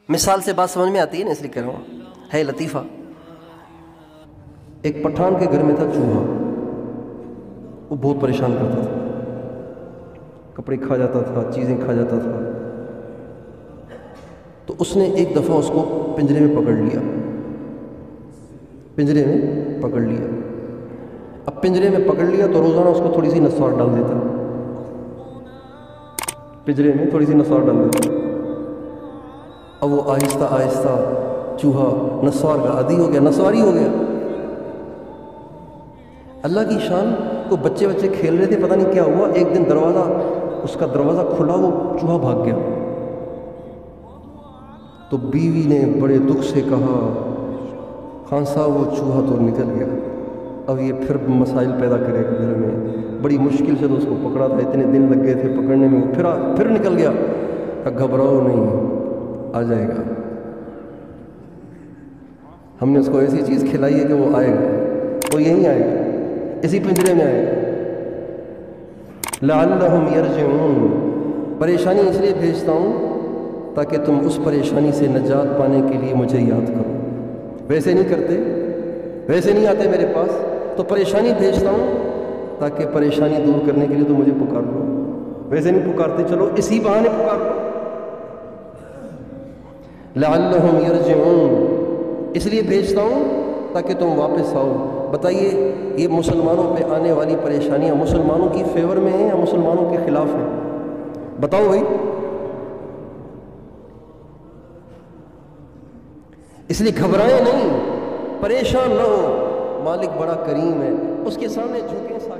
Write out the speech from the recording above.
مثال سے بات سمجھ میں آتی ہے نا، اس لیے کہہ رہا ہوں، ہے لطیفہ۔ ایک پٹھان کے گھر میں تھا چوہا، وہ بہت پریشان کرتا تھا، کپڑے کھا جاتا تھا، چیزیں کھا جاتا تھا۔ تو اس نے ایک دفعہ اس کو پنجرے میں پکڑ لیا، پنجرے میں پکڑ لیا۔ اب پنجرے میں پکڑ لیا تو روزانہ اس کو تھوڑی سی نسوار ڈال دیتا، پنجرے میں تھوڑی سی نسوار ڈال دیتا۔ اب وہ آہستہ آہستہ چوہا نسوار کا عادی ہو گیا، نسواری ہو گیا۔ اللہ کی شان، کو بچے کھیل رہے تھے، پتہ نہیں کیا ہوا، ایک دن اس کا دروازہ کھلا، وہ چوہا بھاگ گیا۔ تو بیوی نے بڑے دکھ سے کہا، خان صاحب وہ چوہا تو نکل گیا، اب یہ پھر مسائل پیدا کرے گا گھر میں، بڑی مشکل سے تو اس کو پکڑا تھا، اتنے دن لگ گئے تھے پکڑنے میں، وہ پھر نکل گیا۔ کہ گھبراؤ نہیں، آ جائے گا، ہم نے اس کو ایسی چیز کھلائی ہے کہ وہ آئے گا، وہ یہیں آئے گا، اسی پنجرے میں آئے گا۔ لعلہم یرجعون، پریشانی اس لیے بھیجتا ہوں تاکہ تم اس پریشانی سے نجات پانے کے لیے مجھے یاد کرو۔ ویسے نہیں کرتے، ویسے نہیں آتے میرے پاس، تو پریشانی بھیجتا ہوں تاکہ پریشانی دور کرنے کے لیے تو مجھے پکار لو۔ ویسے نہیں پکارتے، چلو اسی بہانے پکار لو۔ لعلہم یرجعون، اس لیے بھیجتا ہوں تاکہ تم واپس آؤ۔ بتائیے یہ مسلمانوں پہ آنے والی پریشانیاں مسلمانوں کی فیور میں ہیں یا مسلمانوں کے خلاف ہیں؟ بتاؤ بھائی۔ اس لیے گھبرائیں نہیں، پریشان نہ ہو، مالک بڑا کریم ہے، اس کے سامنے جھکیں سارے۔